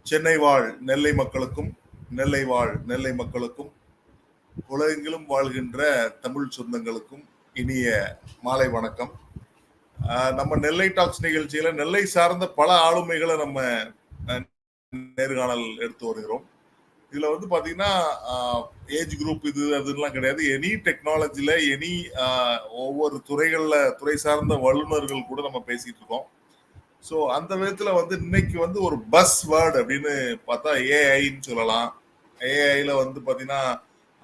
சென்னை வாழ் நெல்லை மக்களுக்கும், நெல்லை வாழ் நெல்லை மக்களுக்கும், உலகெங்கிலும் வாழ்கின்ற தமிழ் சொந்தங்களுக்கும் இனிய மாலை வணக்கம். நம்ம நெல்லை டாக்ஸ் நிகழ்ச்சியில நெல்லை சார்ந்த பல ஆளுமைகளை நம்ம நேர்காணல் எடுத்து வருகிறோம். இதுல வந்து பாத்தீங்கன்னா ஏஜ் குரூப் இது அதுலாம் கிடையாது. எனி டெக்னாலஜில எனி ஒவ்வொரு துறைகள்ல துறை சார்ந்த வல்லுநர்கள் கூட நம்ம பேசிட்டு இருக்கோம். ஸோ அந்த விதத்துல வந்து இன்னைக்கு வந்து ஒரு பஸ் வேர்டு அப்படின்னு பார்த்தா ஏஐன்னு சொல்லலாம். ஏஐல வந்து பாத்தீங்கன்னா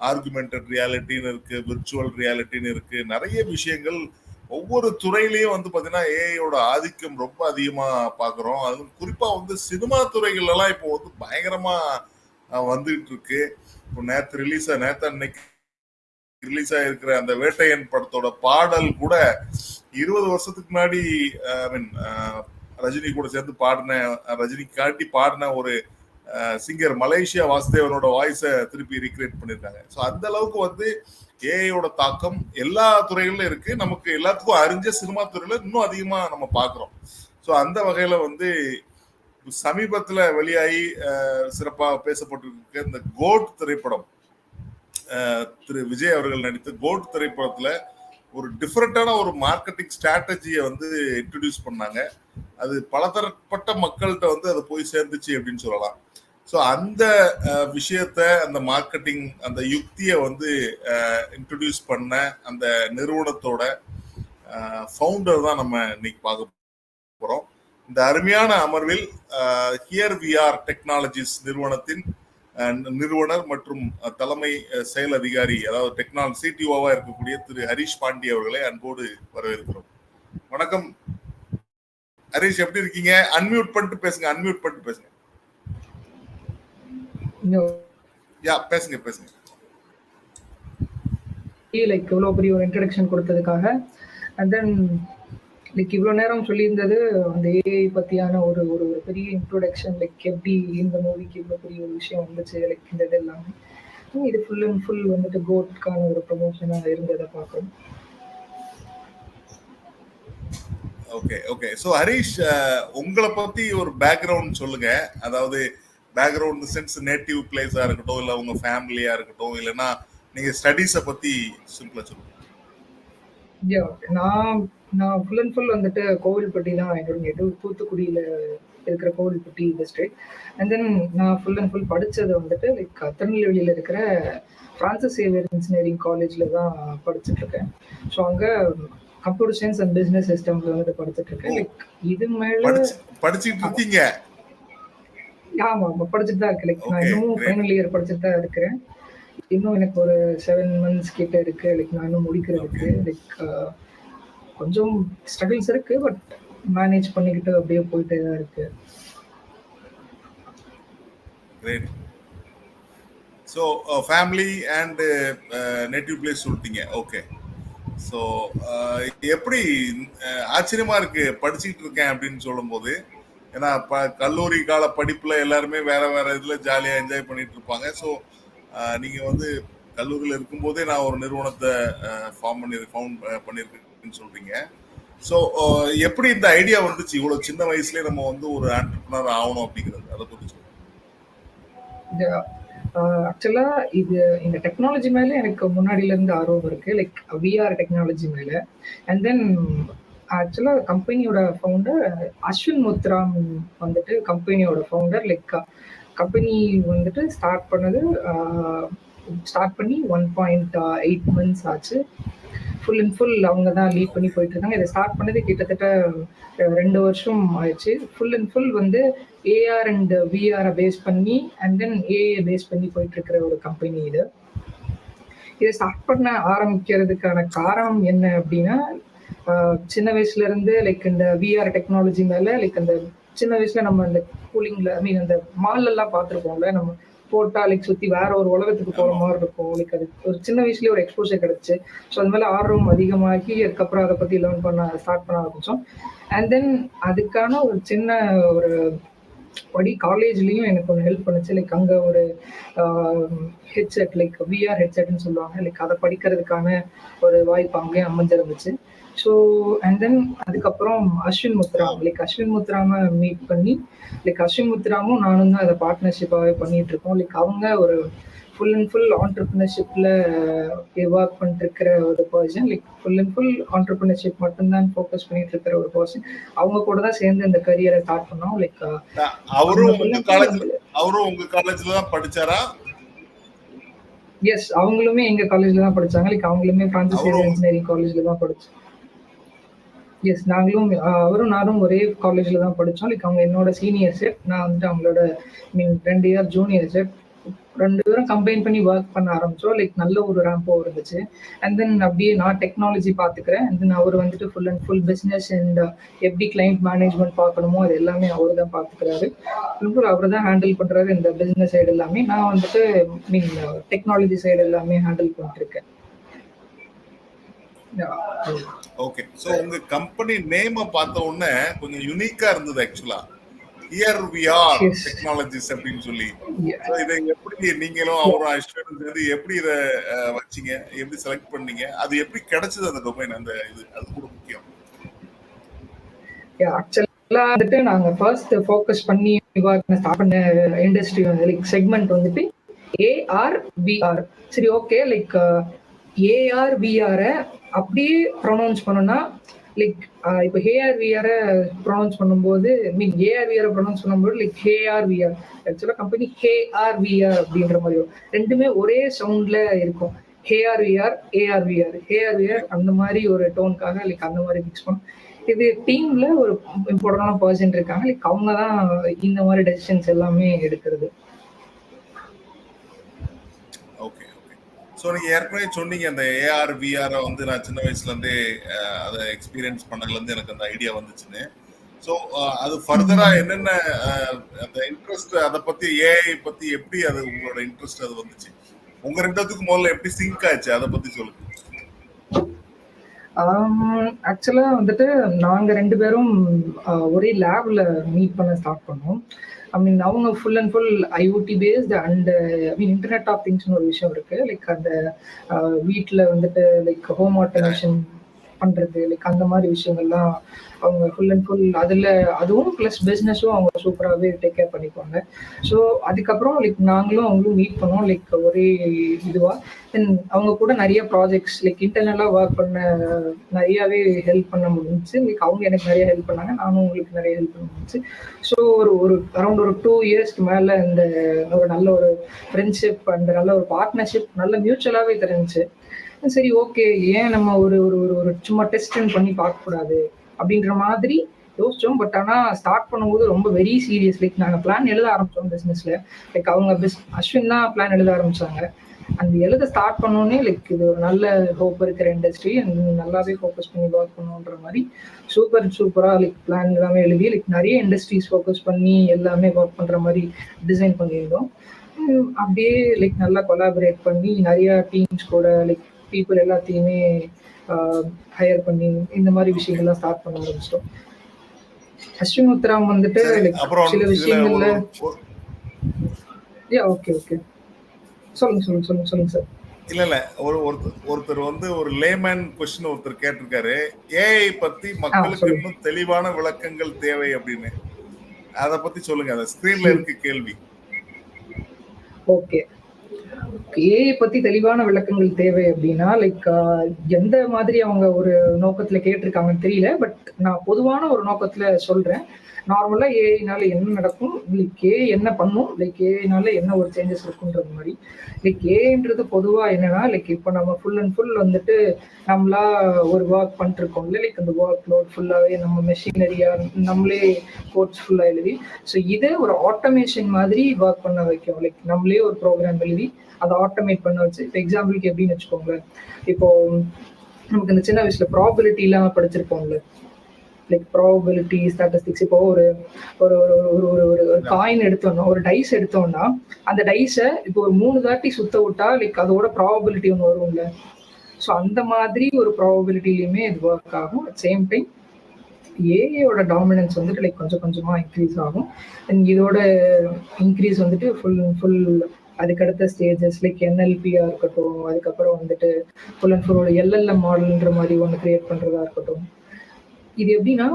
ஆர்குமெண்டட் ரியாலிட்டின்னு இருக்கு, விர்ச்சுவல் ரியாலிட்டின்னு இருக்கு, நிறைய விஷயங்கள் ஒவ்வொரு துறையிலையும் வந்து பாத்தீங்கன்னா ஏஐயோட ஆதிக்கம் ரொம்ப அதிகமா பாக்குறோம். அது குறிப்பா வந்து சினிமா துறைகள் எல்லாம் இப்போ வந்து பயங்கரமா வந்துகிட்டு இருக்கு. இப்போ நேத்து அன்னைக்கு ரிலீஸ் ஆயிருக்கிற அந்த வேட்டையன் படத்தோட பாடல் கூட 20 வருஷத்துக்கு முன்னாடி ரஜினி கூட சேர்ந்து பாடின, ரஜினி காட்டி பாடின ஒரு சிங்கர் மலேசியா வாசுதேவனோட வாய்ஸை திருப்பி ரீக்ரியேட் பண்ணியிருக்காங்க. ஸோ அந்த அளவுக்கு வந்து ஏஐயோட தாக்கம் எல்லா துறைகளிலும் இருக்கு. நமக்கு எல்லாத்துக்கும் அறிஞ்ச சினிமா துறையில இன்னும் அதிகமா நம்ம பாக்குறோம். ஸோ அந்த வகையில வந்து சமீபத்துல வெளியாகி சிறப்பாக பேசப்பட்டிருக்க இந்த கோட் திரைப்படம், திரு விஜய் அவர்கள் நடித்த கோட் திரைப்படத்துல ஒரு டிஃபரெண்டான ஒரு மார்க்கெட்டிங் ஸ்ட்ராட்டஜியை வந்து இன்ட்ரடியூஸ் பண்ணாங்க. அது பலதரப்பட்ட மக்கள்கிட்ட வந்து அது போய் சேர்ந்துச்சு அப்படின்னு சொல்லலாம். ஸோ அந்த விஷயத்த, அந்த மார்க்கெட்டிங் அந்த யுக்தியை வந்து இன்ட்ரடியூஸ் பண்ண அந்த நிறுவனத்தோட ஃபவுண்டர் தான் நம்ம இன்னைக்கு பார்க்க போறோம். இந்த அருமையான அமர்வில் ஹியர் வி ஆர் டெக்னாலஜிஸ் நிறுவனத்தின் நிறுவனர் மற்றும் தலைமை செயல் அதிகாரி, அதாவது டெக்னாலஜி சிடிஓவா இருக்கக்கூடிய திரு ஹரிஷ் பாண்டி அவர்களை அன்போடு வரவேற்கிறோம். வணக்கம் ஹரிஷ், எப்படி இருக்கீங்க? அன்மியூட் பண்ணிட்டு பேசுங்க. பேசுங்க. லைக் இவ்வளவு பெரிய ஒரு இன்ட்ரோடக்ஷன் கொடுத்ததுக்காக. அண்ட் தென் லைக் இவ்வளவு நேரம் சொல்லியிருந்தது அந்த ஏஐ பத்தியான ஒரு ஒரு பெரிய இன்ட்ரோடக்ஷன், லைக் எப்படி இந்த மூவிக்கு இவ்வளவு பெரிய ஒரு விஷயம் வந்துச்சு, லைக் இந்த இது எல்லாமே இது ஃபுல் அண்ட் ஃபுல் வந்துட்டு கோட்கான ஒரு ப்ரமோஷனா இருந்ததை பார்க்கணும். ஓகே. ஸோ ஹரிஷ், உங்களை பத்தி ஒரு பேக்ரவுண்ட் சொல்லுங்க. அதாவது பேக்ரவுண்ட் சென்ஸ் நேட்டிவ் பிளேஸா இருக்கட்டும், இல்ல உங்க ஃபேமிலியா இருக்கட்டும், இல்லைன்னா நீங்க ஸ்டடீஸை பத்தி சிம்பிளா சொல்லுங்க. நான் ஃபுல் அண்ட் ஃபுல் வந்துட்டு கோவில்பட்டி தான் என்னோட தூத்துக்குடியில இருக்கிற கோவில்பட்டி டிஸ்ட்ரிக்ட். அண்ட் தென் நான் ஃபுல் அண்ட் ஃபுல் படிச்சது வந்துட்டு லைக் திருநெல்வேலியில இருக்கிற பிரான்சிஸ் சேவியர் இன்ஜினியரிங் காலேஜ்ல தான் படிச்சுட்டு இருக்கேன். ஸோ அங்க கம்ப்யூட்டர் சயின்ஸ் அண்ட் பிசினஸ் சிஸ்டம்ல வந்துட்டு படிச்சுட்டு இருக்கேன். லைக் இது மேல படிச்சுட்டு இருக்கீங்க? ஆமா, படிச்சுட்டு தான் இருக்கு. லைக் நான் இன்னும் ஃபைனல் இயர் படிச்சுட்டு தான் இருக்கிறேன். இன்னும் எனக்கு ஒரு 7 months கிட்ட இருக்கு. லைக் நான் இன்னும் முடிக்கிறதுக்கு லைக் கொஞ்சம் ஸ்ட்ரகிள்ஸ் இருக்கு, பட் மேனேஜ் பண்ணிக்கிட்டு அப்படியே போயிட்டே தான் இருக்கு. Great. So family and native place சொல்லிட்டீங்க. ஓகே. ஸோ எப்படி ஆச்சரியமா இருக்கு படிச்சுட்டு இருக்கேன் அப்படின்னு சொல்லும் போது. ஏன்னா கல்லூரி கால படிப்புல எல்லாருமே வேற இதுல ஜாலியா என்ஜாய் பண்ணிட்டு இருப்பாங்க. ஸோ நீங்க வந்து கல்லூரியில் இருக்கும்போதே நான் ஒரு நிறுவனத்தை ஃபவுண்ட் பண்ணியிருக்கேன்னு சொல்றீங்க. ஸோ எப்படி இந்த ஐடியா வந்துச்சு இவ்வளவு சின்ன வயசுலயே நம்ம வந்து ஒரு ஆண்டர்பிரனர் ஆகணும் அப்படிங்கிறது, அதை பத்தி சொல்லுங்க. ஆக்சுவலா இது இந்த டெக்னாலஜி மேல எனக்கு முன்னாடில இருந்து ஆர்வம் இருக்கு, லைக் விஆர் டெக்னாலஜி மேல. அண்ட் தென் ஆக்சுவலா கம்பெனியோட ஃபவுண்டர் அஸ்வின் முத்ராம் வந்துட்டு கம்பெனியோட ஃபவுண்டர். லைக் கம்பெனி வந்துட்டு ஸ்டார்ட் பண்ணி 1.8 months ஆச்சு. ஃபுல் அண்ட் ஃபுல் அவங்க தான் லீட் பண்ணி போயிட்டு இருக்காங்க. இதை ஸ்டார்ட் பண்ணது கிட்டத்தட்ட 2 வருஷம் ஆயிடுச்சு. ஃபுல் அண்ட் ஃபுல் வந்து ஏஆர் அண்ட் விஆரை பேஸ் பண்ணி அண்ட் தென் ஏஐ பேஸ் பண்ணி போயிட்டு இருக்கிற ஒரு கம்பெனி இது. இதை ஸ்டார்ட் பண்ண ஆரம்பிக்கிறதுக்கான காரணம் என்ன அப்படின்னா, சின்ன வயசுல இருந்து லைக் இந்த விஆர் டெக்னாலஜி மேல லைக் அந்த சின்ன வயசுல நம்ம அந்த கூலிங்ல அந்த மால் எல்லாம் பார்த்துருப்போம்ல, நம்ம போட்டா லைக் சுத்தி வேற ஒரு உலகத்துக்கு போற மாதிரி இருக்கும். லைக் அது ஒரு சின்ன வயசுலயே ஒரு எக்ஸ்போசர் கிடைச்சு. ஸோ அது மேல ஆர்வம் அதிகமாகி அதுக்கப்புறம் அதை பத்தி ஸ்டார்ட் பண்ண ஆரம்பிச்சோம். அண்ட் தென் அதுக்கான ஒரு சின்ன ஒரு காலேஜ்லயும் எனக்கு ஒன்று ஹெல்ப் பண்ணுச்சு. லைக் அங்க ஒரு ஹெட்செட், லைக் விஆர் ஹெட்செட்னு சொல்லுவாங்க, லைக் அதை படிக்கிறதுக்கான ஒரு வாய்ப்பு அங்கேயும் அமைஞ்சிருந்துச்சு. ஸோ அண்ட் தென் அதுக்கப்புறம் அஸ்வின் முத்துராம், லைக் அஸ்வின் முத்துராம மீட் பண்ணி, லைக் அஸ்வின் முத்துராமும் நானும் தான் அதை பார்ட்னர்ஷிப்பாகவே பண்ணிட்டு இருக்கோம். லைக் அவங்க ஒரு ஃபுல் அண்ட் ஃபுல் ஆண்டர்பிரினர்ஷிப்ல ஒர்க் பண்ணிட்டு இருக்கிற ஒரு person, like full and full entrepreneurship மட்டும்தான் ஃபோக்கஸ் பண்ணிட்டு இருக்கிற ஒரு பர்சன். அவங்க கூட தான் சேர்ந்து இந்த கரியரை ஸ்டார்ட் பண்ணோம். லைக் அவரும் உங்க காலேஜ்ல தான் படிச்சாரா? எஸ், அவங்களுமே எங்க காலேஜ்ல தான் படிச்சாங்க. லைக் அவங்களுமே பிரான்சிஸ் இன்ஜினியரிங் காலேஜ்ல தான் படிச்சாங்க. எஸ், நாங்களும் அவரும் நானும் ஒரே காலேஜ்ல தான் படித்தோம். லைக் அவங்க என்னோட சீனியர் செட், நான் வந்துட்டு அவங்களோட 2 இயர் ஜூனியர் செட். 2 பேரும் கம்பைன் பண்ணி ஒர்க் பண்ண ஆரம்பிச்சோம். லைக் நல்ல ஒரு ரேம்போ இருந்துச்சு. அண்ட் தென் அப்படியே நான் டெக்னாலஜி பார்த்துக்கிறேன். அண்ட் தென் அவர் வந்துட்டு full and full business and எப்படி கிளைண்ட் மேனேஜ்மெண்ட் பார்க்கணுமோ அது எல்லாமே அவர் தான் பார்த்துக்கிறாரு. ஃபுல் அவர் தான் ஹேண்டில் பண்ணுறாரு இந்த பிஸ்னஸ் சைடு எல்லாமே. நான் வந்துட்டு டெக்னாலஜி சைடு எல்லாமே ஹேண்டில் பண்ணிட்டுருக்கேன். ஓகே, சோ உங்க கம்பெனி நேம பார்த்த உடனே கொஞ்சம் யூனிக்கா இருந்தது ஆக்சுவலா. ஹியர் வி ஆர் டெக்னாலஜிஸ் அப்படின்னு சொல்லி. சோ இதை எப்படி நீங்களும் அவரும் அஸ்வினும் சேர்ந்து எப்படி இதை வச்சீங்க, எப்படி செலக்ட் பண்ணீங்க, அது எப்படி கிடைச்சது அந்த டொமைன், அந்த இது அது கூட முக்கியம். ஆக்சுவலா வந்துட்டு நாங்க ஃபர்ஸ்ட் ஃபோக்கஸ் பண்ணி ஸ்டார்ட் பண்ண இண்டஸ்ட்ரி வந்து லைக் செக்மெண்ட் வந்துட்டு ஏஆர் விஆர். சரி, ஓகே, லைக் ஏஆர் விஆரை அப்படியே ப்ரொனவுன்ஸ் பண்ணோம்னா லைக் இப்போ ஹேஆர் விஆரை ப்ரொனவுன்ஸ் பண்ணும்போது ஏஆர் விஆரை ப்ரொனவுன்ஸ் பண்ணும்போது லைக் ஹேஆர் விஆர், ஆக்சுவலாக கம்பெனி ஹேஆர் விஆர் அப்படின்ற மாதிரி வரும். ரெண்டுமே ஒரே சவுண்ட்ல இருக்கும். ஹேஆர் விஆர், ஏஆர் விஆர், ஹேஆர் விஆர் அந்த மாதிரி ஒரு டோனுக்காக லைக் அந்த மாதிரி ஃபிக்ஸ் பண்ணும். இது டீம்ல ஒரு இம்பார்ட்டன்டான பர்சன் இருக்காங்க, லைக் அவங்க தான் இந்த மாதிரி டெசிஷன்ஸ் எல்லாமே எடுக்கிறது. ஓகே ஓகே, ஸோ நீங்கள் ஏற்கனவே சொன்னீங்க அந்த ஏஆர் விஆரை வந்து நான் சின்ன வயசுலேருந்தே அதை எக்ஸ்பீரியன்ஸ் பண்ணதுலேருந்து எனக்கு அந்த ஐடியா வந்துச்சுன்னு. ஸோ அது ஃபர்தராக என்னென்ன அந்த இன்ட்ரெஸ்ட், அதை பற்றி ஏஐ பற்றி எப்படி அது உங்களோட இன்ட்ரெஸ்ட் அது வந்துச்சு? உங்கள் ரெண்டுத்துக்கு முதல்ல எப்படி சிங்க் ஆச்சு, அதை பற்றி சொல்லுங்க. ஆக்சுவலா வந்துட்டு நாங்க 2 பேரும் ஒரே லேப்ல மீட் பண்ண ஸ்டார்ட் பண்ணோம். அவங்க full and full IoT based and internet of திங்ஸ்னு ஒரு விஷயம் இருக்கு. லைக் அந்த வீட்டில் வந்துட்டு லைக் ஹோம் ஆட்டோமேஷன் பண்றது, லைக் அந்த மாதிரி விஷயங்கள்லாம் அவங்க ஃபுல் அண்ட் ஃபுல் அதில், அதுவும் ப்ளஸ் பிஸ்னஸும் அவங்க சூப்பராகவே டேக் கேர் பண்ணிக்குவாங்க. ஸோ அதுக்கப்புறம் லைக் நாங்களும் அவங்களும் மீட் பண்ணோம் லைக் ஒரே இதுவாக. தென் அவங்க கூட நிறைய ப்ராஜெக்ட்ஸ் லைக் இன்டர்னலாக ஒர்க் பண்ண நிறையாவே ஹெல்ப் பண்ண முடிஞ்சிச்சு. லைக் அவங்க எனக்கு நிறைய ஹெல்ப் பண்ணாங்க, நானும் உங்களுக்கு நிறைய ஹெல்ப் பண்ண முடிஞ்சிச்சு. ஸோ ஒரு அரௌண்ட் ஒரு 2 இயர்ஸ்க்கு மேலே இந்த ஒரு நல்ல ஒரு ஃப்ரெண்ட்ஷிப் அண்ட் நல்ல ஒரு பார்ட்னர்ஷிப் நல்ல மியூச்சுவலாகவே தெரிஞ்சிச்சு. சரி, ஓகே, ஏன் நம்ம ஒரு ஒரு ஒரு சும்மா டெஸ்ட் பண்ணி பார்க்கக்கூடாது அப்படின்ற மாதிரி யோசிச்சோம். பட் ஆனால் ஸ்டார்ட் பண்ணும்போது ரொம்ப வெரி சீரியஸ். லைக் நாங்கள் பிளான் எழுத ஆரம்பித்தோம் பிஸ்னஸில். லைக் அவங்க அஸ்வின் தான் பிளான் எழுத ஆரம்பித்தாங்க. அந்த எழுத ஸ்டார்ட் பண்ணோன்னே லைக் இது ஒரு நல்ல ஹோப் இருக்கிற இண்டஸ்ட்ரி அண்ட் நல்லாவே ஃபோக்கஸ் பண்ணி ஒர்க் பண்ணுன்ற மாதிரி சூப்பராக லைக் பிளான் எல்லாமே எழுதி லைக் நிறைய இண்டஸ்ட்ரீஸ் ஃபோக்கஸ் பண்ணி எல்லாமே ஒர்க் பண்ணுற மாதிரி டிசைன் பண்ணியிருந்தோம். அப்படியே லைக் நல்லா கொலாபரேட் பண்ணி நிறையா டீம்ஸ் கூட லைக் பீப்புள் எல்லாத்தையுமே ஹையர் பண்ணி இந்த மாதிரி விஷயங்கள்லாம் ஸ்டார்ட் பண்ண ஆரம்பிச்சிட்டோம். அஸ்வின் முத்துராம் வந்துட்டு சில விஷயங்கள்ல ஓகே சொல்லுங்க சார். இல்ல ஒருத்தர் வந்து ஒரு லேமேன் क्वेश्चन ஒருத்தர் கேட்டிருக்காரு, ஏஐ பத்தி மக்களுக்கு இன்னும் தெளிவான விளக்கங்கள் தேவை அப்படின்னு. அத பத்தி சொல்லுங்க, அந்த ஸ்கிரீன்ல இருக்கு கேள்வி. ஓகே, ஏஐ பத்தி தெளிவான விளக்கங்கள் தேவை அப்படின்னா லைக் எந்த மாதிரி அவங்க ஒரு நோக்கத்துல கேட்டிருக்காங்கன்னு தெரியல. பட் நான் பொதுவான ஒரு நோக்கத்துல சொல்றேன். நார்மலா ஏஐனால என்ன நடக்கும், லைக் ஏஐ என்ன பண்ணும், லைக் ஏஐனால என்ன ஒரு சேஞ்சஸ் இருக்குன்றது மாதிரி. லைக் ஏஐன்றது பொதுவா என்னன்னா லைக் இப்போ நம்ம ஃபுல் அண்ட் ஃபுல் வந்துட்டு நம்மளா ஒரு ஒர்க் பண்ணிட்டு இருக்கோம்ல, லைக் அந்த ஒர்க் லோட் ஃபுல்லாவே நம்ம மெஷினரியா நம்மளே கோட்ஸ் ஃபுல்லா எழுதி, ஸோ இதை ஒரு ஆட்டோமேஷன் மாதிரி ஒர்க் பண்ண வைக்கும். லைக் நம்மளே ஒரு ப்ரோக்ராம் எழுதி அதை ஆட்டோமேட் பண்ண வச்சு. இப்போ எக்ஸாம்பிளுக்கு எப்படின்னு வச்சுக்கோங்களேன், இப்போ நமக்கு இந்த சின்ன வயசுல ப்ராபபிலிட்டி எல்லாம் படிச்சிருப்போம்ல, லைக் ப்ராபபிலிட்டி ஸ்டாட்டிஸ்டிக்ஸ். இப்போ ஒரு ஒரு ஒரு காயின் எடுத்தோம்னா, ஒரு டைஸ் எடுத்தோம்னா அந்த டைஸை இப்போ ஒரு 3 தாட்டி சுத்த விட்டா லைக் அதோட ப்ராபபிலிட்டி ஒன்று வரும்ல. ஸோ அந்த மாதிரி ஒரு ப்ராபபிலிட்டிலையுமே இது ஒர்க் ஆகும். அட் சேம் டைம் ஏஐயோட டாமினன்ஸ் வந்துட்டு லைக் கொஞ்சம் கொஞ்சமாக இன்க்ரீஸ் ஆகும். அண்ட் இதோட இன்க்ரீஸ் வந்துட்டு ஃபுல் அதுக்கடுத்த ஸ்டேஜஸ் லைக் என்எல்பியா இருக்கட்டும், அதுக்கப்புறம் வந்துட்டு ஃபுல் அண்ட் ஃபுல் எல்எல்எம் மாடல்ன்ற மாதிரி ஒன்று கிரியேட் பண்றதா இருக்கட்டும். இது எப்படின்னா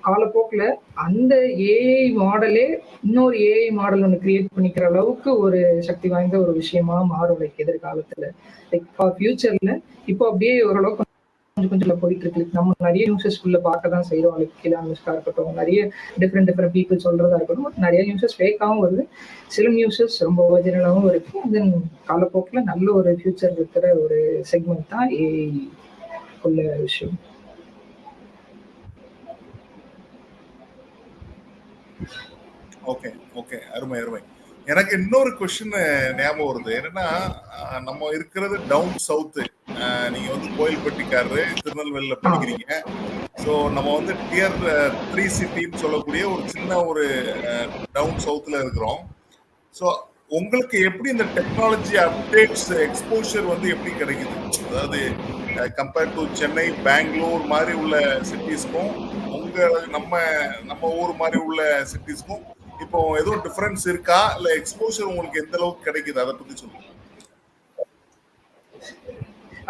காலப்போக்கில் அந்த ஏஐ மாடலே இன்னொரு ஏஐ மாடல் ஒன்று கிரியேட் பண்ணிக்கிற அளவுக்கு ஒரு சக்தி வாய்ந்த ஒரு விஷயமா மாறும் லைக் எதிர்காலத்துல. லைக் ஃபியூச்சர்ல இப்போ அப்படியே ஓரளவுக்கு கொஞ்சம் கொஞ்சம் போயிட்டு இருக்கு. நம்ம நிறைய நியூஸஸ்குள்ள பார்க்க தான் செய்யறோம். லைக் இலான் மஸ்கா இருக்கட்டும், நிறைய டிஃப்ரெண்ட் பீப்புள் சொல்றதா இருக்கட்டும், நிறைய நியூஸஸ் ஃபேக்காகவும் வருது, சில நியூஸஸ் ரொம்ப ஒரிஜினலாகவும் இருக்கு. தென் காலப்போக்கில் நல்ல ஒரு ஃபியூச்சர் இருக்கிற ஒரு செக்மெண்ட் தான் ஏஐ உள்ள விஷயம். ஓகே ஓகே, அருமை அருமை. எனக்கு இன்னொரு கொஸ்டின் ஞாபகம் வருது. என்னன்னா, நம்ம இருக்கிறது டவுன் சவுத்து. நீங்க வந்து கோயில்பட்டிக்காரரு, திருநெல்வேலியில படிக்கிறீங்க. ஸோ நம்ம வந்து டியர் 3 சிட்டின்னு சொல்லக்கூடிய ஒரு சின்ன ஒரு டவுன் சவுத்துல இருக்கிறோம். ஸோ உங்களுக்கு எப்படி இந்த டெக்னாலஜி அப்டேட்ஸ் எக்ஸ்போஷர் வந்து எப்படி கிடைக்குது? அதாவது கம்பேர்ட் டு சென்னை, பெங்களூர் மாதிரி உள்ள சிட்டிஸ்க்கும் நம்ம ஊர் மாதிரி உள்ள சிட்டிஸ்க்கும் இப்போ ஏதோ டிஃபரன்ஸ் இருக்கா, இல்ல எக்ஸ்போஷர் உங்களுக்கு எந்த அளவுக்கு கிடைக்குது, அதை பத்தி சொல்லுங்க.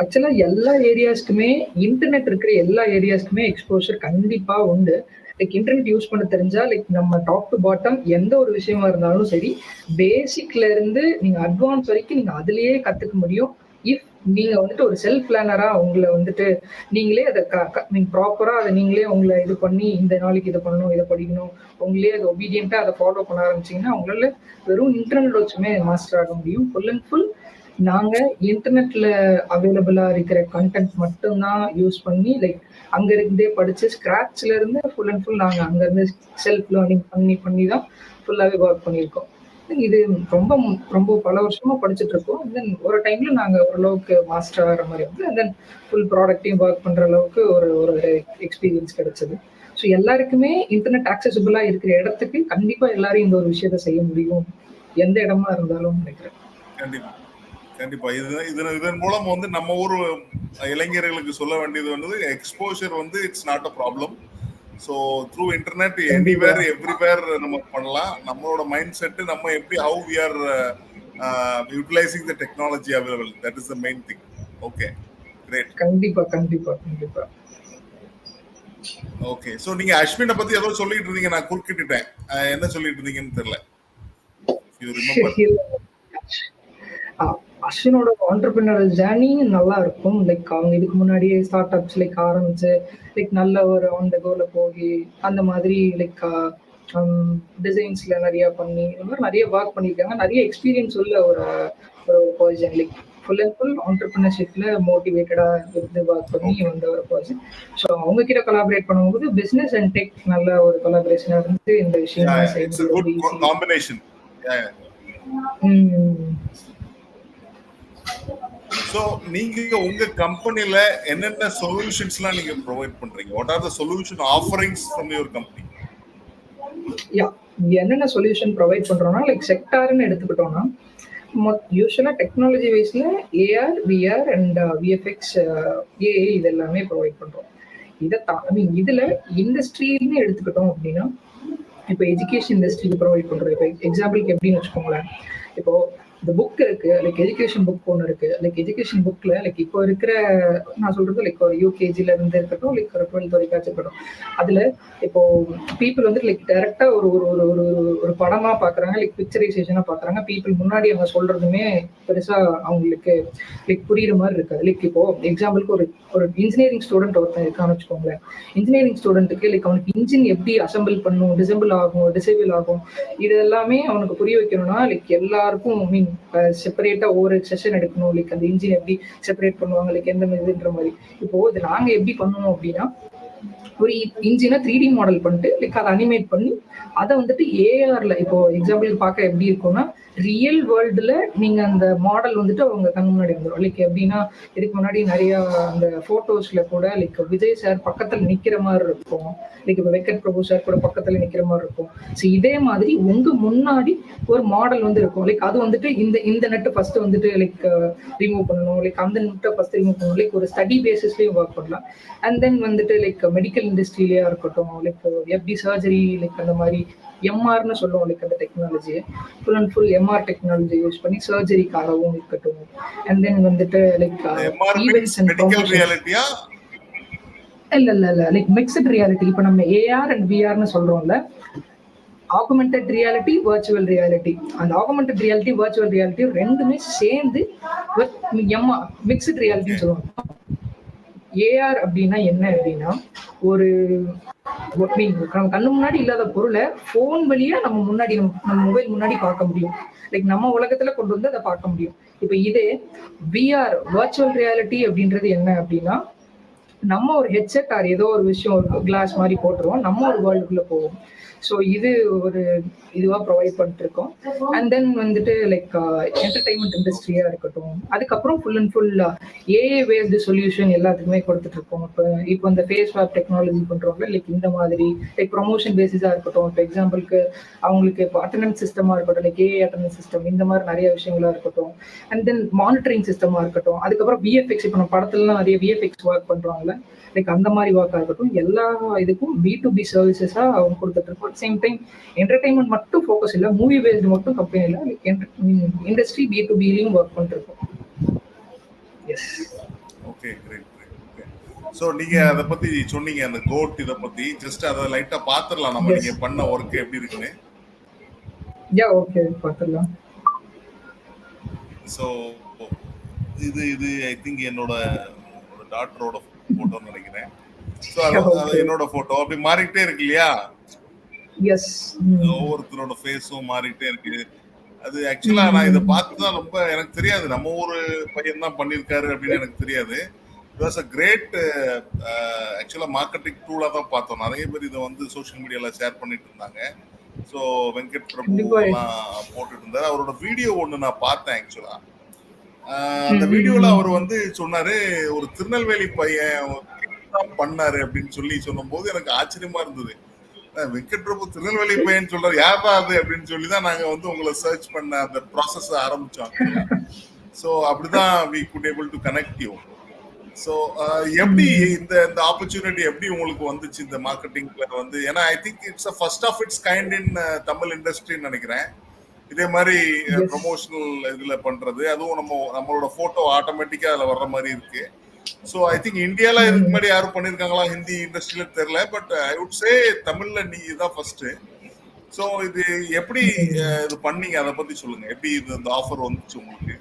ஆக்சுவலா எல்லா ஏரியாஸ்க்குமே இன்டர்நெட் இருக்கிற எல்லா ஏரியாஸ்க்குமே எக்ஸ்போஷர் கண்டிப்பா உண்டு. லைக் இன்டர்நெட் யூஸ் பண்ண தெரிஞ்சா லைக் நம்ம டாப் டு பாட்டம் எந்த ஒரு விஷயமா இருந்தாலும் சரி, பேசிக்ல இருந்து நீங்க அட்வான்ஸ் வரைக்கும் நீங்க அதுலயே கத்துக்க முடியும். இஃப் நீங்க வந்துட்டு ஒரு செல்ஃப் லேர்னரா உங்களை வந்துட்டு நீங்களே அதை நீங்க ப்ராப்பரா அதை நீங்களே உங்களை இது பண்ணி இந்த நாளைக்கு இதை பண்ணணும், இதை படிக்கணும், உங்களே அதை ஒபீடியண்டா அதை ஃபாலோ பண்ண ஆரம்பிச்சீங்கன்னா உங்களால வெறும் இன்டர்நெட் வச்சுமே மாஸ்டர் ஆக முடியும். ஃபுல் அண்ட் ஃபுல் நாங்க இன்டர்நெட்ல அவைலபிளா இருக்கிற கண்டென்ட் மட்டும்தான் யூஸ் பண்ணி லைக் அங்க இருந்தே படிச்சு ஸ்கிராச்ல இருந்து ஃபுல் அண்ட் ஃபுல் நாங்க அங்க இருந்து செல்ஃப் லேர்னிங் பண்ணி தான் ஃபுல்லாவே ஒர்க் பண்ணியிருக்கோம். இது ரொம்ப ரொம்ப பல வருஷமா படிச்சுட்டு இருக்கோம். தென் ஒரு டைம்ல நாங்க ஓரளவுக்கு மாஸ்டர் ஆகிற மாதிரி வந்து தென் ஃபுல் ப்ராடக்டையும் ஒர்க் பண்ற அளவுக்கு ஒரு ஒரு எக்ஸ்பீரியன்ஸ் கிடைச்சது. ஸோ எல்லாருக்குமே இன்டர்நெட் ஆக்சசிபிளா இருக்கிற இடத்துக்கு கண்டிப்பா எல்லாரும் இந்த ஒரு விஷயத்த செய்ய முடியும், எந்த இடமா இருந்தாலும் நினைக்கிறேன். கண்டிப்பா கண்டிப்பா. இதன் மூலம் வந்து நம்ம ஊர் இளைஞர்களுக்கு சொல்ல வேண்டியது வந்து எக்ஸ்போஷர் வந்து it's not a problem. So through internet anywhere everywhere நம்ம பண்ணலாம். நம்மளோட மைண்ட் செட் நம்ம எப்படி how we are utilizing the technology available, that is the main thing. Okay, great. கண்டிப்பா கண்டிப்பா கண்டிப்பா. ஓகே, ஸோ நீங்க அஸ்வினை பத்தி ஏதோ சொல்லிட்டு இருந்தீங்க, நான் குறுக்கிட்டுட்டேன். என்ன சொல்லிட்டு இருந்தீங்கன்னு தெரியல. அஸ்வினோட ஆண்டர்பிரினர் ஜேர்னி நல்லா இருக்கும். லைக் அவங்க இதுக்கு முன்னாடியே ஸ்டார்ட் அப்ஸ் லைக் ஆரம்பிச்சு லைக் நல்ல ஒரு ஆன் த கோல போகி அந்த மாதிரி லைக் டிசைன்ஸ்ல நிறைய பண்ணி இந்த மாதிரி நிறைய ஒர்க் பண்ணியிருக்காங்க. நிறைய எக்ஸ்பீரியன்ஸ் உள்ள ஒரு person. Like full and full ஆண்டர்பிரினர்ஷிப்ல மோட்டிவேட்டடா இருந்து ஒர்க் பண்ணி வந்த ஒரு பர்சன். ஸோ அவங்க கிட்ட கொலாபரேட் பண்ணும்போது பிசினஸ் அண்ட் டெக் நல்ல ஒரு கொலாபரேஷனா இருந்து இந்த விஷயம் காம்பினேஷன். சோ நீங்க உங்க கம்பெனில என்னென்ன சொல்யூஷன்ஸ்லாம் நீங்க ப்ரொவைட் பண்றீங்க? What are the solution offerings from your company? என்னென்ன சொல்யூஷன் ப்ரொவைட் பண்றோம்னா லைக் செக்டார்னு எடுத்துக்கிட்டோம்னா யூஸ்வலா டெக்னாலஜி வைஸ்ல AR, VR and VFX, AI இது எல்லாமே ப்ரொவைட் பண்றோம். இதுல இண்டஸ்ட்ரின்னு எடுத்துக்கிட்டோம் அப்படின்னா இப்போ எஜுகேஷன் இண்டஸ்ட்ரிக்கு ப்ரொவைட் பண்றோம். இப்போ எக்ஸாம்பிளுக்கு எப்படின்னு வச்சுக்கோங்களேன், இப்போ இந்த புக் இருக்கு லைக் எஜுகேஷன் புக் ஒன்று இருக்கு. லைக் எஜுகேஷன் புக்ல லைக் இப்போ இருக்கிற நான் சொல்றது லைக் ஒரு யூகேஜில இருந்து இருக்கட்டும், லைக் ஒரு 12th வரைக்கும் இருக்கட்டும், அதுல இப்போ பீப்புள் வந்து லைக் டைரக்டா ஒரு ஒரு ஒரு ஒரு படமா பாக்குறாங்க, லைக் பிக்சரைசேஷனா பாக்குறாங்க. பீப்புள் முன்னாடி அவங்க சொல்றதுமே பெருசா அவங்களுக்கு லைக் புரியுற மாதிரி இருக்காது. லைக் இப்போ எக்ஸாம்பிளுக்கு ஒரு ஒரு இன்ஜினியரிங் ஸ்டூடெண்ட் ஒருத்தன் இருக்கான்னு வச்சுக்கோங்களேன். இன்ஜினியரிங் ஸ்டூடெண்ட்டுக்கு லைக் அவனுக்கு இன்ஜின் எப்படி அசம்பிள் பண்ணும், டிசம்பிள் ஆகும், இது எல்லாமே அவனுக்கு புரிய வைக்கணும்னா லைக் எல்லாருக்கும் மீன் செப்பரேட்டா ஒவ்வொரு செஷன் எடுக்கணும். லைக் அந்த இன்ஜின் எப்படி செப்பரேட் பண்ணுவாங்க, லைக் எந்த இதுன்ற மாதிரி. இப்போ இது நாங்க எப்படி பண்ணணும் அப்படின்னா ஒரு இன்ஜினை 3D மாடல் பண்ணிட்டு லைக் அதை அனிமேட் பண்ணி அதை வந்துட்டு ஏஆர்ல இப்போ எக்ஸாம்பிள் பார்க்க எப்படி இருக்கும்னா ரியல் வேர்ல்டுல நீங்க அந்த மாடல் வந்துட்டு அவங்க கண் முன்னாடி வந்துடும். லைக் எப்படின்னா இதுக்கு முன்னாடி நிறைய அந்த போட்டோஸ்ல கூட லைக் விஜய் சார் பக்கத்துல நிக்கிற மாதிரி இருக்கும், லைக் இப்போ வெங்கட் பிரபு சார் கூட பக்கத்துல நிக்கிற மாதிரி இருக்கும். ஸோ இதே மாதிரி உங்க முன்னாடி ஒரு மாடல் வந்து இருக்கும். லைக் அது வந்துட்டு இந்த நெட்டை ஃபர்ஸ்ட் வந்துட்டு லைக் ரிமூவ் பண்ணணும், லைக் அந்த நெட்டை ஃபர்ஸ்ட் ரிமூவ் பண்ணணும். லைக் ஒரு ஸ்டடி பேசிஸ்லயும் ஒர்க் பண்ணலாம். அண்ட் தென் வந்துட்டு லைக் மெடிக்கல் மெடிக்கல் இண்டஸ்ட்ரியிலேயா இருக்கட்டும், லைக் எப்படி சர்ஜரி லைக் அந்த மாதிரி எம்ஆர்னு சொல்லுவோம், லைக் அந்த technology full and full MR technology use பண்ணி சர்ஜரிக்காகவும் இருக்கட்டும். அண்ட் தென் வந்துட்டு like MR events means and medical promotions. ரியாலிட்டியா? இல்ல லைக் மிக்சட் ரியாலிட்டி. இப்போ நம்ம ஏஆர் அண்ட் விஆர்னு சொல்றோம்ல, ஆகுமெண்டட் ரியாலிட்டி, வர்ச்சுவல் ரியாலிட்டி. அந்த ஆகுமெண்டட் ரியாலிட்டி, வர்ச்சுவல் ரியாலிட்டி ரெண்டுமே சேர்ந்து எம்ஆர் மிக்சட் ஓகே. ரியாலிட்டின்னு சொல்லுவாங்க. ஏஆர் அப்படின்னா என்ன அப்படின்னா, ஒரு நம்ம கண்ணு முன்னாடி இல்லாத பொருளை போன் வழியா நம்ம முன்னாடி நம்ம மொபைல் முன்னாடி பார்க்க முடியும். லைக் நம்ம உலகத்துல கொண்டு வந்து அதை பார்க்க முடியும். இப்ப இதே விஆர் வர்ச்சுவல் ரியாலிட்டி அப்படின்றது என்ன அப்படின்னா, நம்ம ஒரு ஹெட்செட் ஆர் ஏதோ ஒரு விஷயம் ஒரு கிளாஸ் மாதிரி போட்டுருவோம், நம்ம ஒரு வேர்ல்டுக்குள்ள போவோம். ஸோ இது ஒரு இதுவா ப்ரொவைட் பண்ணிட்டு இருக்கோம். அண்ட் தென் வந்துட்டு லைக் என்டர்டைன்மெண்ட் இண்டஸ்ட்ரியா இருக்கட்டும், அதுக்கப்புறம் full and full AA based solution எல்லாத்துக்குமே கொடுத்துட்டு இருக்கோம். இப்போ இந்த ஃபேஸ் வாப் டெக்னாலஜி பண்றவங்க லைக் இந்த மாதிரி லைக் ப்ரொமோஷன் பேசிஸா இருக்கட்டும். இப்போ எக்ஸாம்பிளுக்கு அவங்களுக்கு இப்போ அட்டண்டன்ஸ் சிஸ்டமா இருக்கட்டும், லைக் ஏஏ அட்டண்டன்ஸ் சிஸ்டம், இந்த மாதிரி நிறைய விஷயங்களா இருக்கட்டும். அண்ட் தென் மானிட்டரிங் சிஸ்டமா இருக்கட்டும். அதுக்கப்புறம் விஎஃப்எக்ஸ், இப்போ நம்ம படத்துலலாம் நிறைய விஎஃப்எக்ஸ் ஒர்க் பண்றாங்கல்ல, லைக் அந்த மாதிரி ஒர்க்காக இருக்கட்டும். எல்லா இதுக்கும் B2B சர்வீசஸா அவங்க கொடுத்துட்டு இருக்கோம். அட் சேம் டைம் என்டர்டைன்மெண்ட் மட்டும் ஃபோக்கஸ் இல்லை, மூவி பேஸ்டு மட்டும் கம்பெனி இல்லை, லைக் இண்டஸ்ட்ரி B2Bலையும் ஒர்க் பண்ணிட்டு இருக்கோம். Yes. Okay, great great. Okay. So நீங்க அதை பத்தி சொன்னீங்க, அந்த கோட் இதை பத்தி. ஜஸ்ட் அதை லைட்டா பாத்துடலாம் நம்ம, நீங்க பண்ண ஒர்க் எப்படி இருக்குன்னு. யா ஓகே, பார்த்துடலாம். ஸோ இது இது ஐ திங்க் என்னோட டாக்டரோட போட்டோன்னு நினைக்கிறேன். ஸோ அது என்னோட போட்டோ அப்படி மாறிக்கிட்டே இருக்கு இல்லையா? எஸ். ஒவ்வொருத்தரோட ஃபேஸும் மாறிக்கிட்டே இருக்கு. அது ஆக்சுவலா நான் இதை பார்த்து தான் ரொம்ப எனக்கு தெரியாது, நம்ம ஒரு பையன் தான் பண்ணியிருக்காரு அப்படின்னு எனக்கு தெரியாது. இட் வாஸ் அ கிரேட் ஆக்சுவலா மார்க்கெட்டிங் டூலா தான் பார்த்தோம். நிறைய பேர் இதை வந்து சோஷியல் மீடியால ஷேர் பண்ணிட்டு இருந்தாங்க. ஸோ வெங்கட் பிரபு எல்லாம் போட்டுட்டு இருந்தாரு. அவரோட வீடியோ ஒன்று நான் பார்த்தேன் ஆக்சுவலா. அந்த வீடியோல அவர் வந்து சொன்னாரு, ஒரு திருநெல்வேலி பையன் பண்ணாரு அப்படின்னு சொல்லி சொல்லும் போது எனக்கு ஆச்சரியமா இருந்தது. வெங்கட் பிரபு திருநெல்வேலி பையன் சொல்றாரு, யாரா அது அப்படின்னு சொல்லிதான் நாங்க வந்து உங்களை சர்ச் பண்ண அந்த ப்ராசஸ் ஆரம்பிச்சோம். ஸோ அப்படிதான் we could able to connect you. So எப்படி இந்த இந்த ஆப்பர்ச்சுனிட்டி எப்படி உங்களுக்கு வந்துச்சு இந்த மார்க்கெட்டிங்ல வந்து? ஏன்னா I think it's a first of its kind in Tamil இண்டஸ்ட்ரின்னு நினைக்கிறேன். இதே மாதிரி ப்ரொமோஷனல் இதுல பண்றது, அதுவும் நம்மளோட போட்டோ ஆட்டோமேட்டிக்கா அதுல வர்ற மாதிரி இருக்கு. ஸோ ஐ திங்க் இந்தியால இதுக்கு முன்னாடி யாரும் பண்ணிருக்காங்களா ஹிந்தி இண்டஸ்ட்ரியில தெரியல, பட் ஐ வுட் சே தமிழ்ல நீ இதுதான் ஃபர்ஸ்ட். ஸோ இது எப்படி இது பண்ணீங்க, அதை பத்தி சொல்லுங்க. எப்படி இது இந்த ஆஃபர் வந்துச்சு உங்களுக்கு?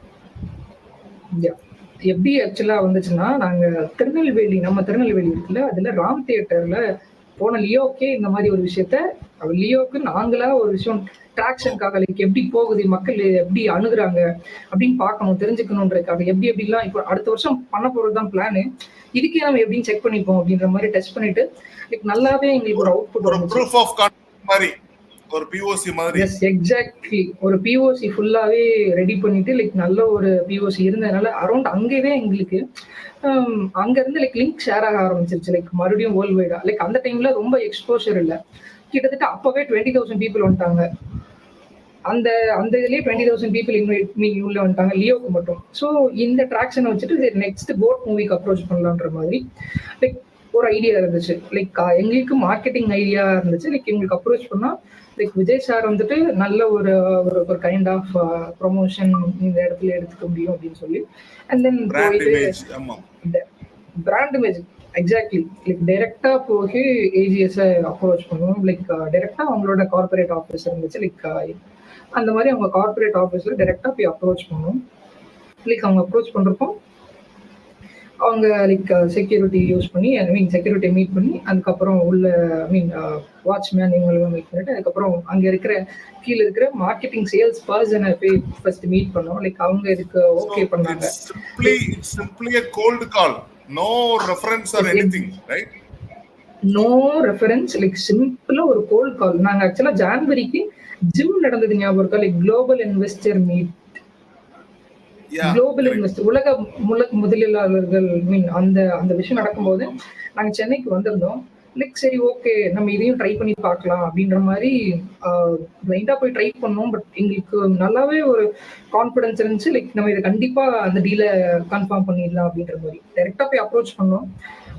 எப்படி ஆக்சுவலா வந்துச்சுன்னா, நாங்க நம்ம திருநெல்வேலி இருக்குல்ல, அதுல ராம் தியேட்டர்ல போன லியோக்கே இந்த மாதிரி ஒரு விஷயத்த லியோக்கு நாங்களா ஒரு விஷயம் ட்ராக்ஷனுக்காக லைக் எப்படி போகுது, மக்கள் எப்படி அணுகுறாங்க அப்படின்னு பார்க்கணும், தெரிஞ்சுக்கணுன்றதுக்காக எப்படி எப்படிலாம் இப்போ அடுத்த வருஷம் பண்ண போறதுதான் பிளானு. இதுக்கே நம்ம எப்படின்னு செக் பண்ணிப்போம் அப்படின்ற மாதிரி டெஸ்ட் பண்ணிட்டு லைக் நல்லாவே எங்களுக்கு ஒரு அவுட்புட் வந்துச்சு. ப்ரூஃப் ஆஃப் கான்செப்ட் மாதிரி ஒரு POC மாதிரி. எஸ் எக்ஸாக்ட்லி, ஒரு POC ஃபுல்லாவே ரெடி பண்ணிட்டு லைக் நல்ல ஒரு POC இருந்ததுனால அரௌண்ட் அங்கேயே எங்களுக்கு அங்க இருந்து லைக் லிங்க் ஷேர் ஆக ஆரம்பிச்சிருச்சு. லைக் மறுபடியும் வேர்ல்ட் வைடா லைக் அந்த டைம்ல ரொம்ப எக்ஸ்போஷர் இல்லை, கிட்டத்தட்ட அப்பவே 20,000 பீப்புள் வந்துட்டாங்க. அந்த அந்த இதுலயே 20,000 பீப்புள் இன்வைட் உள்ள வந்துட்டாங்க லியோக்கு மட்டும். ஸோ இந்த ட்ராக்ஷனை வச்சுட்டு நெக்ஸ்ட் கோட் மூவிக்கு அப்ரோச் பண்ணலான்ற மாதிரி லைக் ஒரு ஐடியா இருந்துச்சு. லைக் எங்களுக்கு மார்க்கெட்டிங் ஐடியா இருந்துச்சு. லைக் எங்களுக்கு அப்ரோச் பண்ணா லைக் விஜய் சார் வந்துட்டு நல்ல ஒரு ஒரு கைண்ட் ஆஃப் ப்ரொமோஷன் இந்த இடத்துல எடுத்துக்க முடியும் அப்படின்னு சொல்லி. And then brand image exactly like டைரக்டா போய் ஏஜிஎஸ் அப்ரோச் பண்ணுவோம். லைக் டைரக்டா அவங்களோட கார்பரேட் ஆஃபீஸ் இருந்துச்சு. லைக் அந்த மாதிரி அவங்க கார்பரேட் ஆஃபீஸ்ல டைரக்டா போய் அப்ரோச் பண்ணுவோம். லைக் அவங்க அப்ரோச் பண்றப்போ அவங்க லைக் செக்யூரிட்டி யூஸ் பண்ணி செக்யூரிட்டி மீட் பண்ணி அதுக்கப்புறம் உள்ள வாட்ச்மேன் இவங்களும் மீட் பண்ணிட்டு அதுக்கப்புறம் அங்க இருக்கிற கீழே இருக்கிற மார்க்கெட்டிங் சேல்ஸ் பர்சனை போய் ஃபர்ஸ்ட் மீட் பண்ணோம். லைக் அவங்க இதுக்கு ஓகே பண்ணாங்க. Simply a cold call, no reference or anything, right? No reference, like சிம்பிளா ஒரு கோல்ட் கால். நாங்க ஆக்சுவலா ஜான்வரிக்கு ஜிம் நடந்தது ஞாபகம் இருக்கா? Like global investor meet, global investor உலக முதலீட்டாளர்கள் அந்த அந்த விஷயம் நடக்கும்போது நாங்க சென்னைக்கு வந்திருந்தோம். லைக் சரி ஓகே நம்ம இதையும் ட்ரை பண்ணி பார்க்கலாம் அப்படின்ற மாதிரி பிளைண்டா போய் ட்ரை பண்ணோம். பட் எங்களுக்கு நல்லாவே ஒரு கான்ஃபிடன்ஸ் இருந்துச்சு. லைக் நம்ம இதை கண்டிப்பா அந்த டீலை கன்ஃபார்ம் பண்ணிடலாம் அப்படின்ற மாதிரி டைரக்டா போய் அப்ரோச் பண்ணோம்.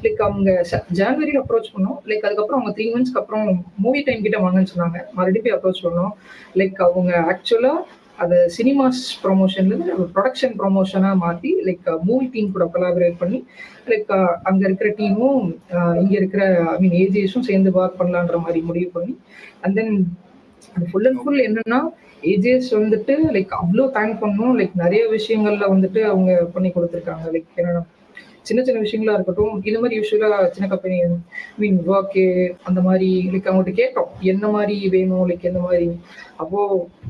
லைக் அவங்க ஜான்வரி அப்ரோச் பண்ணோம். லைக் அதுக்கப்புறம் அவங்க 3 மந்த்ஸ்க்கு அப்புறம் மூவி டைம் கிட்ட வாங்கன்னு சொன்னாங்க. மறுபடியும் போய் அப்ரோச் பண்ணோம். லைக் அவங்க ஆக்சுவலா அது சினிமாஸ் ப்ரொமோஷன்ல ப்ரொடக்ஷன் ப்ரொமோஷனா மாத்தி லைக் மூவி டீம் கூட கொலாபரேட் பண்ணி லைக் அங்க இருக்கிற டீமும் இங்க இருக்கிற ஐ மீன் ஏஜிஎஸும் சேர்ந்து ஒர்க் பண்ணலான்ற மாதிரி முடிவு பண்ணி அண்ட் தென் அது ஃபுல் அண்ட் ஃபுல் என்னன்னா ஏஜிஎஸ் வந்துட்டு லைக் அவ்வளோ தேங்க் பண்ணணும். லைக் நிறைய விஷயங்கள்ல வந்துட்டு அவங்க பண்ணி கொடுத்துருக்காங்க. லைக் என்னன்னா சின்ன சின்ன விஷயங்களா இருக்கட்டும், இந்த மாதிரி யூஸ்வலா சின்ன கம்பெனி மீன் ஒர்க்கு அந்த மாதிரி லைக் அவங்ககிட்ட கேட்டோம் என்ன மாதிரி வேணும், லைக் எந்த மாதிரி. அப்போ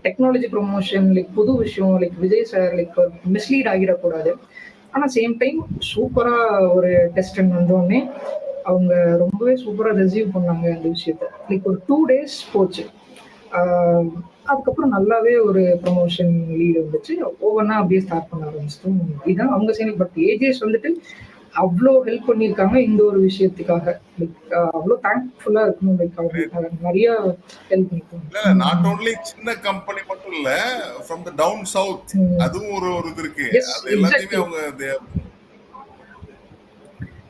டெக்னாலஜி ப்ரொமோஷன் லைக் புது விஷயம் like Vijay sir like mislead ஆகிடக்கூடாது. ஆனா சேம் டைம் சூப்பரா ஒரு டெஸ்ட் வந்தோடனே அவங்க ரொம்பவே சூப்பரா ரிசீவ் பண்ணாங்க அந்த விஷயத்த. லைக் ஒரு 2 days போச்சு. ஆஹ் அதுக்கப்புறம் நல்லாவே ஒரு ப்ரொமோஷன் லீடு வந்துச்சு. ஒவ்வொன்றா அப்படியே ஸ்டார்ட் பண்ண ஆரம்பிச்சிட்டோம். இதுதான் அவங்க சைடு. பட் ஏஜிஎஸ் வந்துட்டு அவ்வளோ ஹெல்ப் பண்ணியிருக்காங்க இந்த ஒரு விஷயத்துக்காக. லைக் அவ்வளோ தேங்க்ஃபுல்லா இருக்கணும். லைக் அவங்க நிறைய ஹெல்ப் பண்ணிருக்காங்க. நாட் ஓன்லி சின்ன கம்பெனி மட்டும் இல்ல, ஃப்ரம் த டவுன் சவுத் அதுவும் ஒரு இது இருக்கு. எஸ் அது எல்லாத்தையுமே அவங்க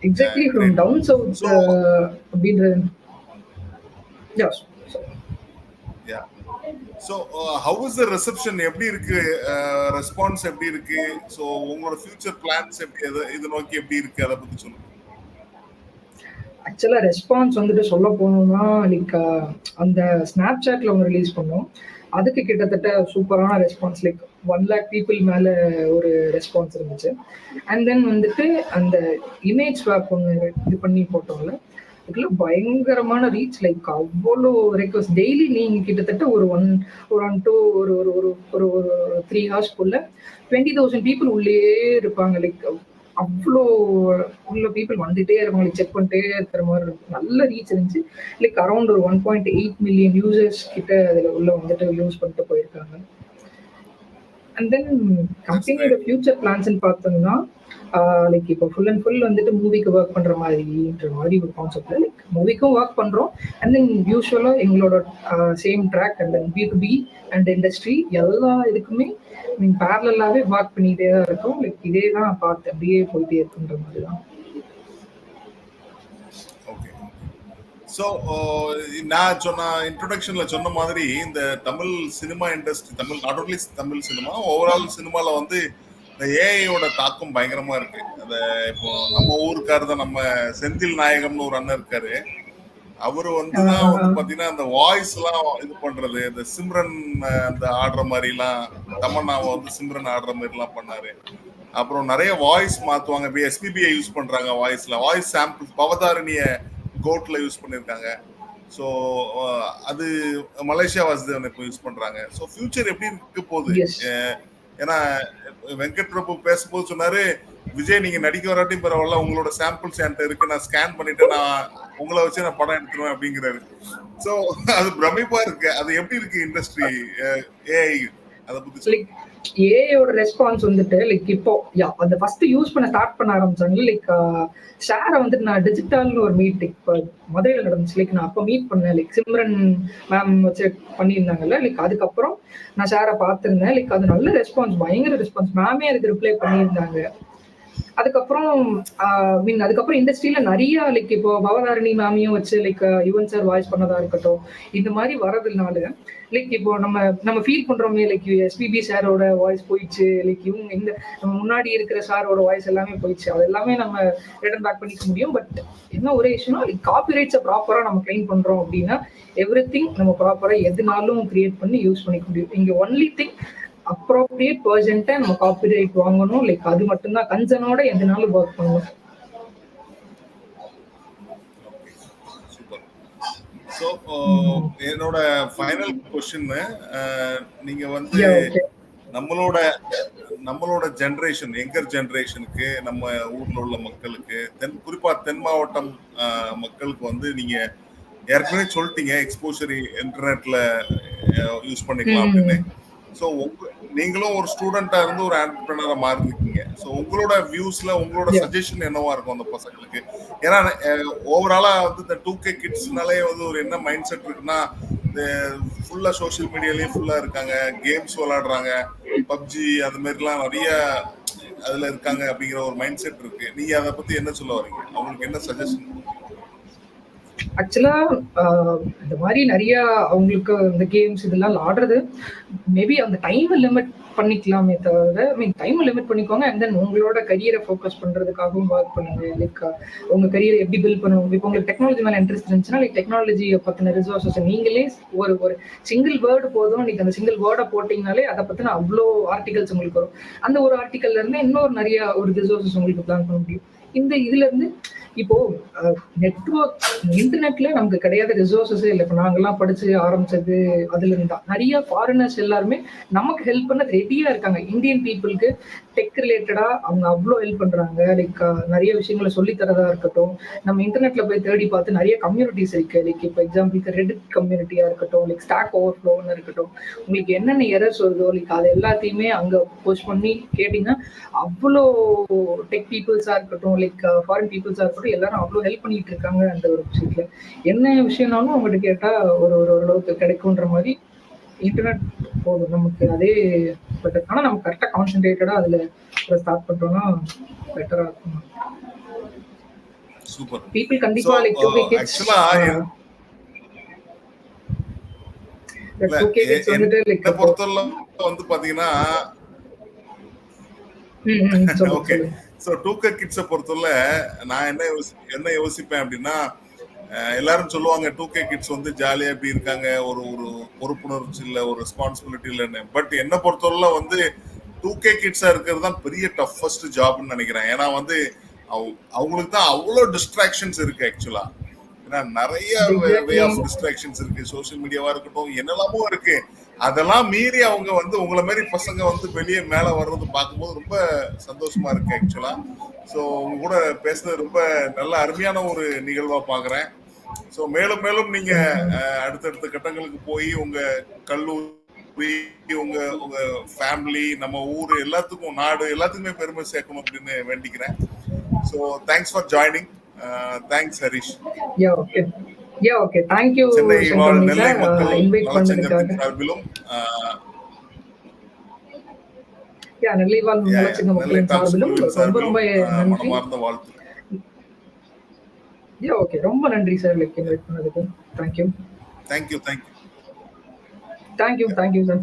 எக்ஸாக்ட்லி ஃப்ரம் டவுன் சவுத் அப்படின்றது. So how is the reception, எப்படி இருக்கு, ரெஸ்பான்ஸ் எப்படி இருக்கு, ஸோ உங்களோட ஃபியூச்சர் பிளான்ஸ் எப்படி, இது நோக்கி எப்படி இருக்கு, அதை பத்தி சொல்லுங்க. ஆக்சுவலா ரெஸ்பான்ஸ் வந்துட்டு சொல்ல போனோம்னா லைக் அந்த ஸ்னாப் சாட்ல ஒன்று ரிலீஸ் பண்ணோம். அதுக்கு கிட்டத்தட்ட சூப்பரான ரெஸ்பான்ஸ் லைக் 1 lakh பீப்புள் மேல ஒரு ரெஸ்பான்ஸ் இருந்துச்சு. அண்ட் தென் வந்துட்டு அந்த இமேஜ் ஸ்வாப் ஒன்று இது பண்ணி போட்டோம்ல, இதுல பயங்கரமான ரீச். லைக் அவ்வளோ ரெக்வஸ்ட் டெய்லி நீங்க கிட்டத்தட்ட ஒரு ஒன் டூ ஒரு ஒரு ஒரு ஒரு ஒரு 3 ஹவர்ஸ்க்குள்ள 20,000 பீப்புள் உள்ளே இருப்பாங்க. லைக் அவ்வளோ உள்ள பீப்புள் வந்துட்டே இருப்பாங்க. செக் பண்ணிட்டே இருக்கிற மாதிரி இருக்கும். நல்ல ரீச் இருந்துச்சு. லைக் அரௌண்ட் ஒரு 1.8 மில்லியன் யூசர்ஸ் கிட்ட அதுல உள்ள வந்துட்டு யூஸ் பண்ணிட்டு போயிருக்காங்க. அண்ட் தென் கம்பெனியோட ஃபியூச்சர் பிளான்ஸ்ன்னு பார்த்தோம்னா லைக் இப்போ ஃபுல் அண்ட் ஃபுல் வந்துட்டு மூவிக்கு ஒர்க் பண்ற மாதிரின்ற மாதிரி ஒரு கான்செப்ட்ல லைக் மூவிக்கும் ஒர்க் பண்றோம். அண்ட் தென் யூஸ்வலா எங்களோட same track and then B2B and industry எல்லா இதுக்குமே மீன் பேரலாவே ஒர்க் பண்ணிட்டே தான் இருக்கும். லைக் இதே தான் பார்த்து அப்படியே போயிட்டே இருக்குன்ற மாதிரி தான். ஸோ நான் இன்ட்ரோடக்ஷன்ல சொன்ன மாதிரி இந்த Tamil cinema industry, not only Tamil cinema, overall சினிமால வந்து இந்த ஏஐயோட தாக்கம் பயங்கரமா இருக்கு. அத இப்போ நம்ம ஊருக்காரு தான், நம்ம செந்தில் நாயகம்னு ஒரு அண்ணன் இருக்காரு. அவரு வந்துதான் வந்து பாத்தீங்கன்னா அந்த வாய்ஸ் எல்லாம் இது பண்றது, இந்த சிம்ரன் அந்த ஆடுற மாதிரி எல்லாம், தமன்னாவை வந்து சிம்ரன் ஆடுற மாதிரி எல்லாம் பண்ணாரு. அப்புறம் நிறைய வாய்ஸ் மாத்துவாங்க. எஸ்பிபிஐ யூஸ் பண்றாங்க வாய்ஸ்ல, வாய்ஸ் சாம்பிள் பவதாரணிய கோட்ல யூஸ் பண்ணிருக்காங்க. ஸோ அது மலேசியா வாசுதேவன் இப்போ யூஸ் பண்றாங்க. ஸோ ஃபியூச்சர் எப்படி இருக்க போகுது? ஏன்னா வெங்கட் பிரபு பேசும்போது சொன்னாரு, விஜய் நீங்க நடிக்க வராட்டியும் பரவாயில்ல, உங்களோட சாம்பிள்ஸ் என்கிட்ட இருக்கு, நான் ஸ்கேன் பண்ணிட்டு நான் உங்களை வச்சு நான் படம் எடுத்துருவேன் அப்படிங்கிறாரு. ஸோ அது பிரமிப்பா இருக்கு. அது எப்படி இருக்கு இண்டஸ்ட்ரி ஏஐ, அதை பத்தி ஏஐயோட ரெஸ்பான்ஸ் வந்துட்டு லைக் இப்போ அந்த ஃபர்ஸ்ட் யூஸ் பண்ண ஸ்டார்ட் பண்ண ஆரம்பிச்சாங்க. லைக் ஷேரை வந்துட்டு நான் டிஜிட்டல்னு ஒரு மீட் இப்போ மதுரையில் நடந்துச்சு. லைக் நான் அப்போ மீட் பண்ணேன். லைக் சிம்ரன் மேம் வச்சு பண்ணியிருந்தாங்கல்ல, லைக் அதுக்கப்புறம் நான் ஷேரை பார்த்துருந்தேன். லைக் அது நல்ல ரெஸ்பான்ஸ், பயங்கர ரெஸ்பான்ஸ். மேமே அதுக்கு ரிப்ளை பண்ணியிருந்தாங்க. அதுக்கப்புறம் அதுக்கப்புறம் இண்டஸ்ட்ரியில நிறைய லைக் இப்போ பவதாரணி மேமையும் வச்சு லைக் யுவன் சார் வாய்ஸ் பண்ணதா இருக்கட்டும், இந்த மாதிரி வரதுனால லைக் இப்போ நம்ம ஃபீல் பண்றோமே லைக் எஸ்பிபி சாரோட வாய்ஸ் போயிடுச்சு, லைக் இவங்க இந்த நம்ம முன்னாடி இருக்கிற சாரோட வாய்ஸ் எல்லாமே போயிடுச்சு. அது எல்லாமே நம்ம ரிட்டர்ன் பேக் பண்ணிக்க முடியும். பட் என்ன ஒரே விஷயம்னா லைக் காப்பிரைட்ஸை ப்ராப்பரா நம்ம கிளைம் பண்றோம் அப்படின்னா எவ்ரிதிங் நம்ம ப்ராப்பரா எதுனாலும் கிரியேட் பண்ணி யூஸ் பண்ணிக்க முடியும். இங்க ஒன்லி திங் அப்ரோப்ரியேட் பர்சன்ட்டை நம்ம காப்பிரைட் வாங்கணும். லைக் அது மட்டும்தான், கன்சர்னோட எதுனாலும் ஒர்க் பண்ணணும். ஸோ என்னோட ஃபைனல் கொஸ்டின், நீங்க வந்து நம்மளோட ஜென்ரேஷன், யங்கர் ஜென்ரேஷனுக்கு, நம்ம ஊர்ல உள்ள மக்களுக்கு, குறிப்பா தென் மாவட்டம் மக்களுக்கு வந்து நீங்க ஏற்கனவே சொல்லிட்டீங்க எக்ஸ்போஷர் இன்டர்நெட்ல யூஸ் பண்ணிக்கலாம் அப்படின்னு. ஸோ நீங்களும் ஒரு ஸ்டூடெண்டா இருந்து ஒரு ஆண்டர்பிரினரா மாறிருக்கீங்க. ஸோ உங்களோட வியூஸ்ல உங்களோட சஜஷன் என்னவா இருக்கும் அந்த பசங்களுக்கு? ஏன்னா ஓவராலா வந்து இந்த 2K கிட்ஸ்னாலே வந்து ஒரு என்ன மைண்ட் செட் இருக்குன்னா, ஃபுல்லா சோசியல் மீடியாலயும் ஃபுல்லா இருக்காங்க, கேம்ஸ் விளையாடுறாங்க, பப்ஜி அது மாதிரிலாம் நிறைய அதுல இருக்காங்க அப்படிங்கிற ஒரு மைண்ட் செட் இருக்கு. நீங்க அதை பத்தி என்ன சொல்ல வரீங்க? அவங்களுக்கு என்ன சஜஷன்? ஆக்சுவலா இந்த மாதிரி நிறைய அவங்களுக்கு இந்த கேம்ஸ் இதெல்லாம் ஆடுறது மேபி அந்த டைம் லிமிட் பண்ணிக்கலாமே தவிர டைம் லிமிட் பண்ணிக்கோங்க அண்ட் தென் உங்களோட கரியரை ஃபோக்கஸ் பண்றதுக்காகவும் ஒர்க் பண்ணுங்க. லைக் உங்க கரியரை எப்படி பில்ட் பண்ணுவோம். இப்போ உங்களுக்கு டெக்னாலஜி மேல இன்ட்ரெஸ்ட் இருந்துச்சுன்னா லைக் டெக்னாலஜியை பத்தின ரிசோர்ஸஸ் நீங்களே ஒரு ஒரு சிங்கிள் வேர்டு போதும். நீங்க அந்த சிங்கிள் வேர்டை போட்டீங்கனாலே அதை பத்தின அவ்வளோ ஆர்டிகல்ஸ் உங்களுக்கு வரும். அந்த ஒரு ஆர்டிகல்ல இருந்து இன்னொரு நிறைய ஒரு ரிசோர்ஸஸ் உங்களுக்கு பிளான் பண்ண முடியும். இதுல இருந்து இப்போ நெட்வொர்க் இன்டர்நெட்ல நமக்கு கிடையாத ரிசோர்ஸஸே இல்லை. இப்போ நாங்கெல்லாம் படிச்சு ஆரம்பிச்சது அதுல இருந்தா நிறைய ஃபாரினர்ஸ் எல்லாருமே நமக்கு ஹெல்ப் பண்ண ரெடியா இருக்காங்க. இந்தியன் பீப்புளுக்கு டெக் ரிலேட்டடா அவங்க அவ்வளோ ஹெல்ப் பண்றாங்க. லைக் நிறைய விஷயங்களை சொல்லி தரதா இருக்கட்டும். நம்ம இன்டர்நெட்ல போய் தேடி பார்த்து நிறைய கம்யூனிட்டிஸ் இருக்கு. லைக் இப்போ எக்ஸாம்பிளுக்கு ரெடிட் கம்யூனிட்டியா இருக்கட்டும், லைக் ஸ்டாக் ஓவர்ஃப்ளோன்னு இருக்கட்டும். உங்களுக்கு என்னென்ன எரர்ஸ் வருதோ லைக் அது எல்லாத்தையுமே அங்க போஸ்ட் பண்ணி கேட்டீங்கன்னா அவ்வளோ டெக் பீப்புள்ஸா இருக்கட்டும், லைக் ஃபாரின் பீப்புள்ஸா இருக்கட்டும், எல்லாரும் அவ்வளோ ஹெல்ப் பண்ணிட்டு இருக்காங்க. அந்த ஒரு விஷயத்துல என்ன விஷயம்னாலும் அவங்ககிட்ட கேட்டா ஓரளவுக்கு கிடைக்கும்ன்ற மாதிரி இன்டர்நெட் போதும் நமக்கு. அதே பெட்டர். ஆனா நம்ம கரெக்டா கான்சென்ட்ரேட்டடா அதுல ஸ்டார்ட் பண்றோம்னா பெட்டரா இருக்கும். சூப்பர். பீப்புள் கண்டிப்பா லைக் 2K கிட்ஸ் வந்துட்டு லைக் என்ன பொறுத்தவரை வந்து பாத்தீங்கன்னா ஓகே. ஸோ 2K கிட்ஸை பொறுத்தவரை நான் என்ன யோசிப்பேன் அப்படின்னா, எல்லாரும் சொல்லுவாங்க 2K கிட்ஸ் வந்து ஜாலியா எப்படி இருக்காங்க, ஒரு ஒரு பொறுப்புணர்ச்சி இல்லை, ஒரு ரெஸ்பான்சிபிலிட்டி இல்லைன்னு. பட் என்ன பொறுத்தவரை வந்து 2K கிட்ஸா இருக்கிறது தான் பெரிய டஃபஸ்ட் ஜாப்னு நினைக்கிறேன். ஏன்னா வந்து அவங்களுக்கு தான் அவ்வளோ டிஸ்ட்ராக்ஷன்ஸ் இருக்கு ஆக்சுவலா. ஏன்னா நிறைய வே ஆஃப் டிஸ்ட்ராக்ஷன்ஸ் இருக்கு. சோசியல் மீடியாவா இருக்கட்டும், என்னெல்லாமோ இருக்கு. அதெல்லாம் மீறி அவங்க வந்து உங்களை மாதிரி பசங்க வந்து வெளியே மேல வர்றது பார்க்கும்போது ரொம்ப சந்தோஷமா இருக்கு ஆக்சுவலா. ஸோ உங்க கூட பேசுனது ரொம்ப நல்ல அருமையான ஒரு நிகழ்வா பாக்குறேன். ஸோ மேலும் மேலும் நீங்க அடுத்தடுத்த கட்டங்களுக்கு போய் உங்க கல்லூரி, உங்க உங்க ஃபேமிலி, நம்ம ஊர் எல்லாத்துக்கும், நாடு எல்லாத்துக்குமே பெருமை சேர்க்கணும் அப்படின்னு வேண்டிக்கிறேன். So thanks for joining. Thanks Harish. Okay thank you. Chennai வாழ் நெல்லை மக்கள் இன்வைட் நலச்சங்கத்தின் பண்ணதுக்காக. சார்பிலும் நெல்லை வாழ் நலச்சங்க மக்களின் சார்பிலும் ரொம்ப ரொம்ப நன்றி. மனமார்ந்த வாழ்த்து. ஓகே ரொம்ப நன்றி சார் லைக் இன்வைட் பண்ணதுக்கு. Thank you. Thank you. Thank you sir.